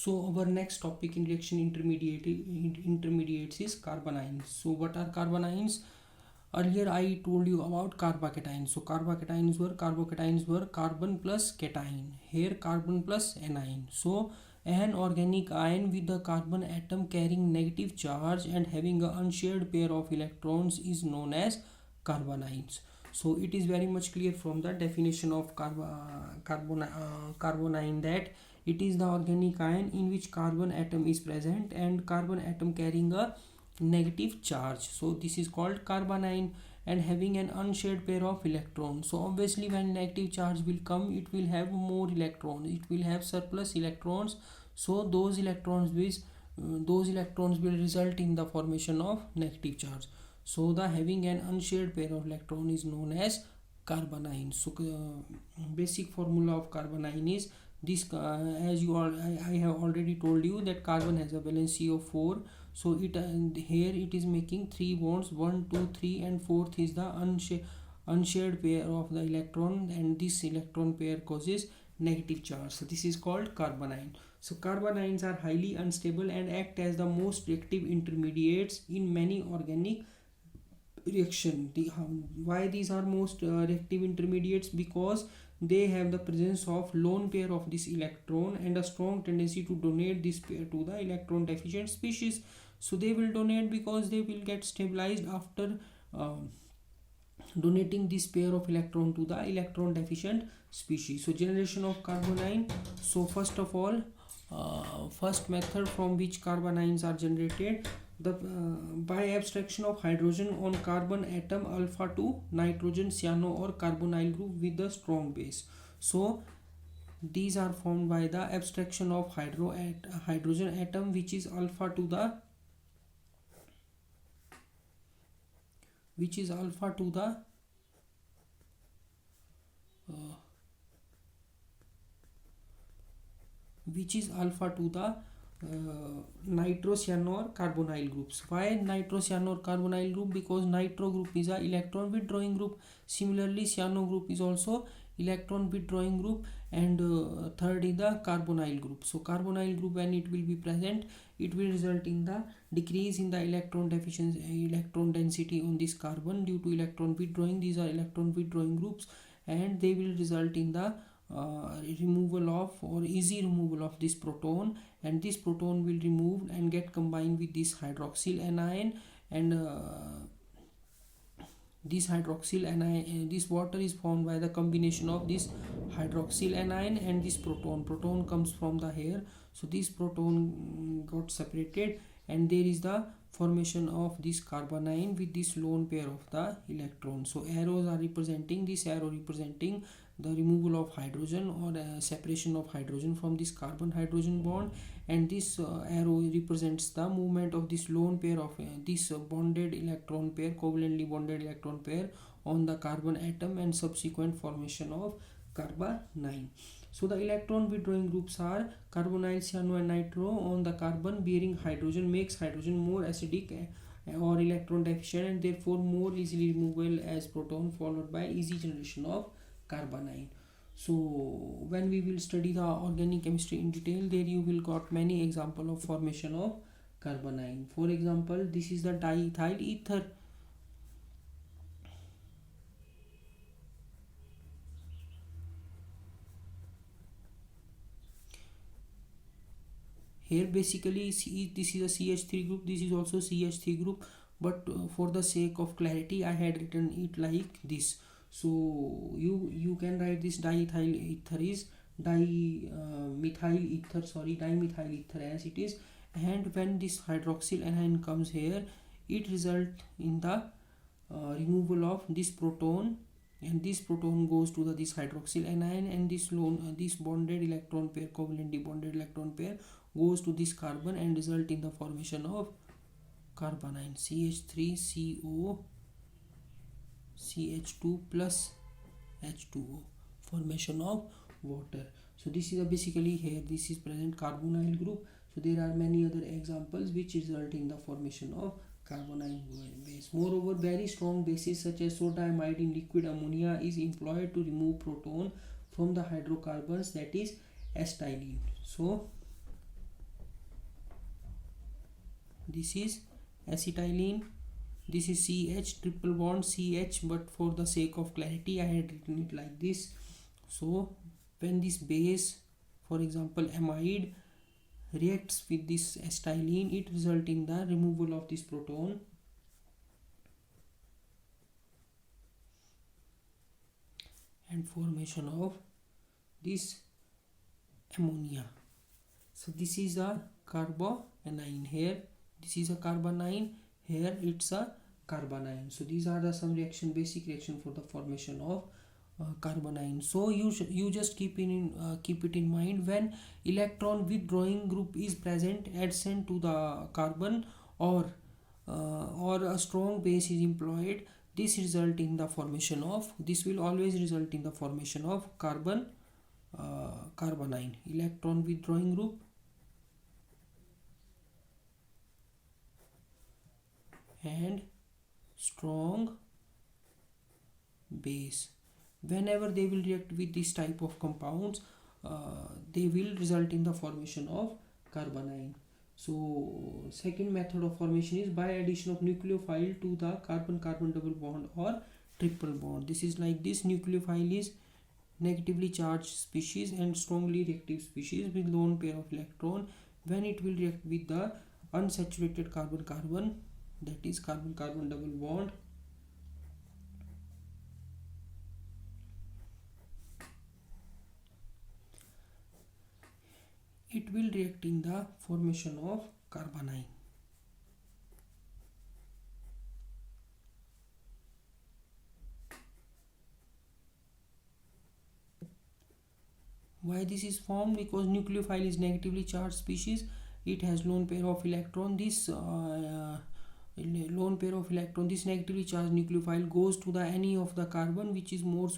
So our next topic in reaction intermediates is carbanions. So what are carbanions? Earlier I told you about carbocations. So carbocations were carbon plus cation. Here carbon plus anion. So an organic ion with the carbon atom carrying negative charge and having an unshared pair of electrons is known as carbanions. So it is very much clear from the definition of carbanion that it is the organic ion in which carbon atom is present and carbon atom carrying a negative charge. So this is called carbanion and having an unshared pair of electrons. So obviously when negative charge will come, it will have more electrons, it will have surplus electrons. So those electrons will result in the formation of negative charge. So the having an unshared pair of electron is known as carbanion. So basic formula of carbanion is this, as you all I have already told you that carbon has a valency of 4. So it here it is making 3 bonds, 1 2 3, and fourth is the unshared pair of the electron, and this electron pair causes negative charge. So this is called carbanion. So carbanions are highly unstable and act as the most reactive intermediates in many organic reaction. Why these are most reactive intermediates? Because they have the presence of lone pair of this electron and a strong tendency to donate this pair to the electron deficient species. So they will donate because they will get stabilized after donating this pair of electron to the electron deficient species. So generation of carbanion. So first of all, first method from which carbanions are generated, the by abstraction of hydrogen on carbon atom alpha to nitrogen cyano or carbonyl group with the strong base. So these are formed by the abstraction of hydrogen atom which is alpha to the nitrocyano or carbonyl groups. Why nitrocyano or carbonyl group? Because nitro group is a electron withdrawing group. Similarly cyano group is also electron withdrawing group, and third is the carbonyl group. So carbonyl group, when it will be present, it will result in the decrease in the electron density on this carbon due to electron withdrawing. These are electron withdrawing groups, and they will result in the removal of or easy removal of this proton, and this proton will remove and get combined with this hydroxyl anion, and this water is formed by the combination of this hydroxyl anion and this proton comes from the here. So this proton got separated and there is the formation of this carbanion with this lone pair of the electrons. So arrows are representing, this arrow representing the removal of hydrogen or separation of hydrogen from this carbon hydrogen bond, and this arrow represents the movement of this lone pair of this bonded electron pair, covalently bonded electron pair on the carbon atom, and subsequent formation of carbanion. So the electron withdrawing groups are carbonyl, cyano and nitro on the carbon bearing hydrogen makes hydrogen more acidic or electron deficient, and therefore more easily removable as proton, followed by easy generation of carbanion. So when we will study the organic chemistry in detail, there you will got many example of formation of carbanion. For example, this is the diethyl ether. Here basically this is a CH3 group, this is also CH3 group, but for the sake of clarity I had written it like this. So you can write this dimethyl ether is dimethyl ether as it is, and when this hydroxyl anion comes here, it result in the removal of this proton, and this proton goes to this hydroxyl anion, and this bonded electron pair, covalently bonded electron pair, goes to this carbon and result in the formation of carbanion, CH3CO CH2 plus H2O, formation of water. So this is basically here this is present carbonyl group. So there are many other examples which result in the formation of carbonyl base. Moreover, very strong bases such as sodiamide in liquid ammonia is employed to remove proton from the hydrocarbons, that is acetylene. So this is acetylene, this is CH, triple bond CH, but for the sake of clarity I had written it like this. So when this base, for example amide, reacts with this acetylene, it results in the removal of this proton and formation of this ammonia. So this is a carbanion here, this is a carbanion here, it's a carbanion. So these are the some reaction, basic reaction for the formation of carbanion. So you just keep it in mind, when electron withdrawing group is present adjacent to the carbon, or a strong base is employed, this result in the formation of, this will always result in the formation of carbanion, electron withdrawing group and strong base. Whenever they will react with this type of compounds, they will result in the formation of carbanion. So second method of formation is by addition of nucleophile to the carbon-carbon double bond or triple bond. This is like this: nucleophile is negatively charged species and strongly reactive species with lone pair of electron. When it will react with the unsaturated carbon-carbon, that is carbon-carbon double bond, it will react in the formation of carbanion. Why this is formed? Because nucleophile is negatively charged species, it has lone pair of electron. This lone pair of electron, this negatively charged nucleophile goes to the any of the carbon which is more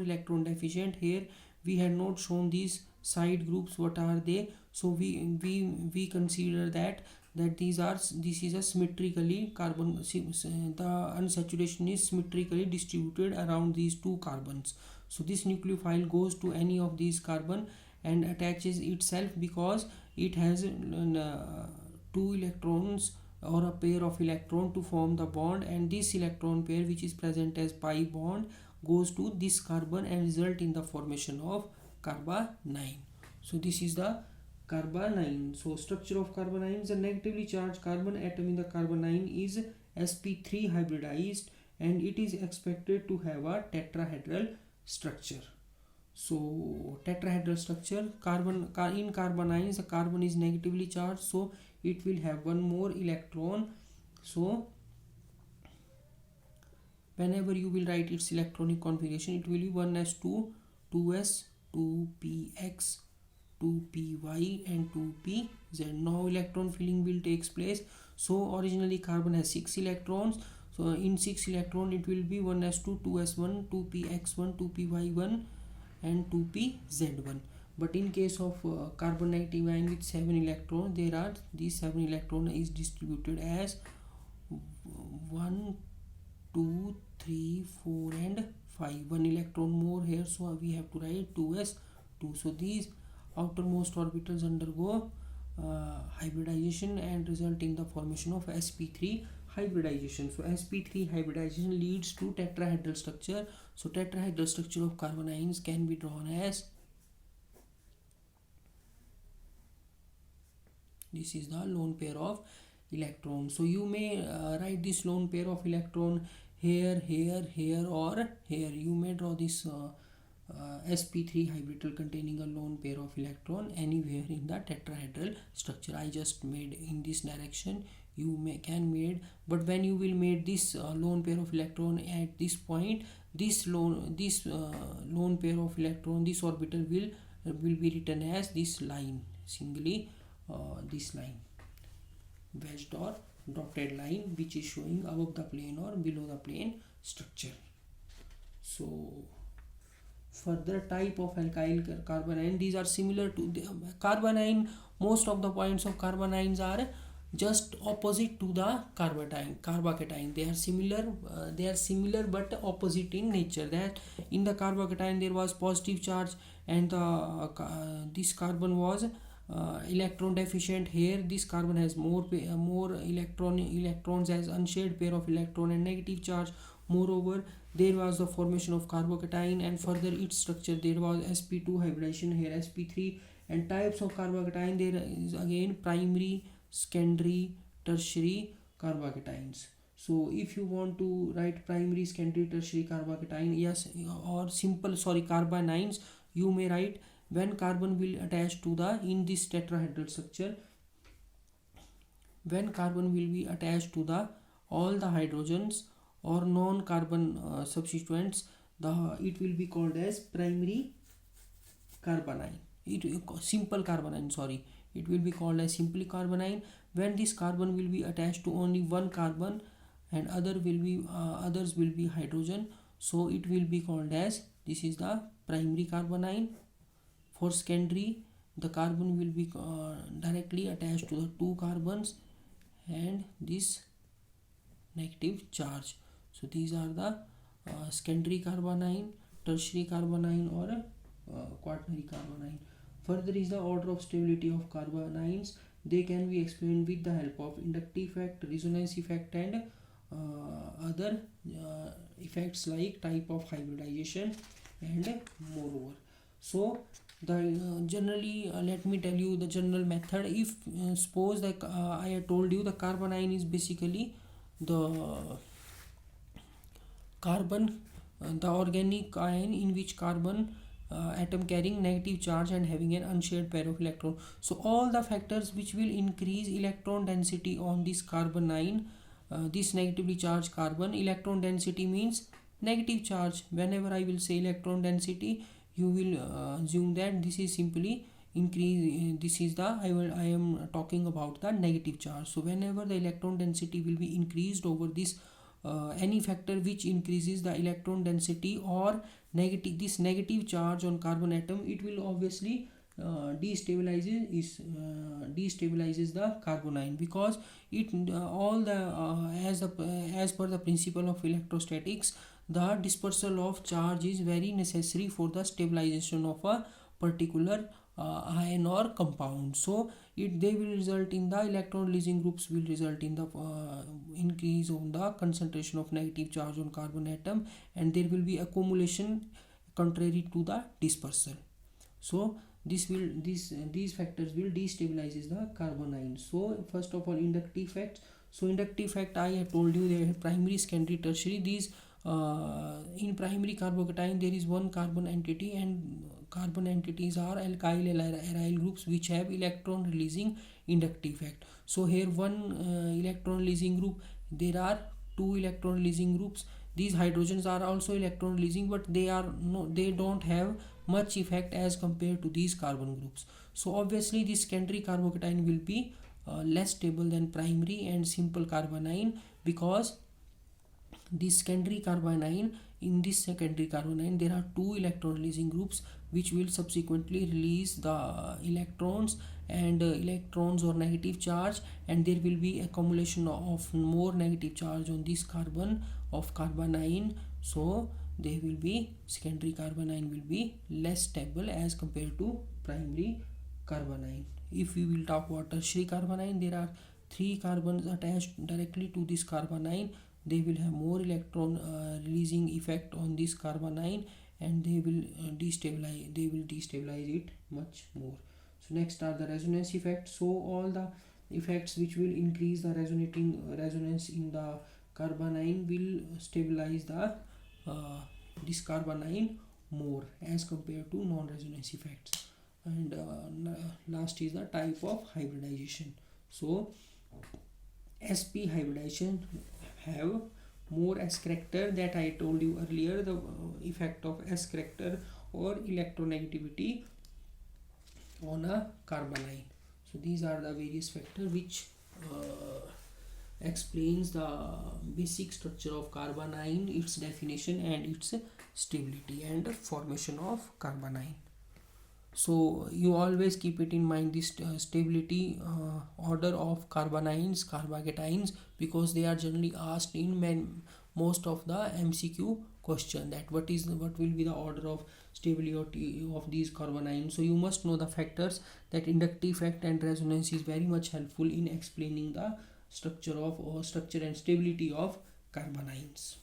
electron deficient. Here we had not shown these side groups, what are they? So we consider that this is a symmetrically carbon, the unsaturation is symmetrically distributed around these two carbons. So this nucleophile goes to any of these carbon and attaches itself, because it has two electrons or a pair of electron to form the bond, and this electron pair, which is present as pi bond, goes to this carbon and result in the formation of carbanion. So this is the carbanion. So structure of carbanion is a negatively charged carbon atom in the carbanion is sp3 hybridized, and it is expected to have a tetrahedral structure. So tetrahedral structure, in carbanions the carbon is negatively charged, so it will have one more electron. So whenever you will write its electronic configuration, it will be 1s2, 2s, 2px, 2py and 2pz. Now electron filling will takes place. So originally carbon has 6 electrons, so in 6 electron it will be 1s2, 2s1, 2px1, 2py1 and 2pz1. But in case of carbon negative ion with 7 electrons, there are these 7 electron is distributed as 1, 2, 3, 4 and 5. 1 electron more here, so we have to write 2s2. So these outermost orbitals undergo hybridization and result in the formation of sp3 hybridization. So sp3 hybridization leads to tetrahedral structure. So tetrahedral structure of carbanions can be drawn as, this is the lone pair of electron. So you may write this lone pair of electron here, here, here or here. You may draw this sp3 hybridal containing a lone pair of electron anywhere in the tetrahedral structure. I just made in this direction, you can made, but when you will make this lone pair of electron at this point, this lone pair of electron, this orbital will be written as this line, singly this line, wedged or dotted line, which is showing above the plane or below the plane structure. So further type of alkyl carbanion, these are similar to the carbanion. Most of the points of carbanions are just opposite to the carbocation. They are similar but opposite in nature. That in the carbocation there was positive charge and this carbon was electron deficient. Here this carbon has more electrons as unshared pair of electron and negative charge. Moreover, there was the formation of carbocation, and further its structure there was sp2 hybridization, here sp3. And types of carbocation, there is again primary, secondary, tertiary carbocations. So if you want to write primary, secondary, tertiary carbocation, yes, or simple, sorry, carbanions, you may write when carbon will attach to the, in this tetrahedral structure, when carbon will be attached to the all the hydrogens or non-carbon substituents, the it will be called as primary carbanion. It simple carbanion, sorry, it will be called as simply carbanion when this carbon will be attached to only one carbon and others will be hydrogen, so it will be called as, this is the primary carbanion. For secondary, the carbon will be directly attached to the two carbons and this negative charge. So these are the secondary carbanion, tertiary carbanion, or quaternary carbanion. Further is the order of stability of carbanions. They can be explained with the help of inductive effect, resonance effect, and other effects like type of hybridization and moreover. So the generally let me tell you the general method. If suppose that I had told you the carbanion is basically the carbon, the organic ion in which carbon atom carrying negative charge and having an unshared pair of electron. So all the factors which will increase electron density on this carbanion, this negatively charged carbon, electron density means negative charge. Whenever I will say electron density, you will assume that this is simply increase, this is the I am talking about the negative charge. So whenever the electron density will be increased over this any factor which increases the electron density or negative, this negative charge on carbon atom, it will obviously destabilizes the carbanion, because it all the as per the principle of electrostatics, the dispersal of charge is very necessary for the stabilization of a particular ion or compound. So they will result in the electron releasing groups will result in the increase on the concentration of negative charge on carbon atom, and there will be accumulation contrary to the dispersal. So these factors will destabilize the carbanion. So first of all, inductive effects. So inductive effect, I have told you, they have primary, secondary, tertiary. These in primary carbocation there is one carbon entity, and carbon entities are alkyl aryl groups which have electron releasing inductive effect. So here one electron releasing group, there are two electron releasing groups. These hydrogens are also electron releasing, but they don't have much effect as compared to these carbon groups. So obviously this secondary carbocation will be less stable than primary and simple carbanion, because this secondary carbanion, in this secondary carbanion there are two electron releasing groups which will subsequently release the electrons and electrons or negative charge, and there will be accumulation of more negative charge on this carbon of carbanion. So they will be, secondary carbanion will be less stable as compared to primary carbanion. If we will talk about tertiary carbanion, there are three carbons attached directly to this carbanion. They will have more electron releasing effect on this carbanion, and they will destabilize it much more. So next are the resonance effects. So all the effects which will increase the resonance in the carbanion will stabilize the this carbanion more as compared to non-resonance effects. And last is the type of hybridization. So sp hybridization have more S character, that I told you earlier, the effect of S character or electronegativity on a carbanion. So these are the various factors which explains the basic structure of carbanion, its definition and its stability and formation of carbanion. So you always keep it in mind, this stability order of carbanions, carbocations, because they are generally asked in most of the MCQ question, that what will be the order of stability of these carbon ions. So you must know the factors. That inductive effect and resonance is very much helpful in explaining the structure and stability of carbon ions.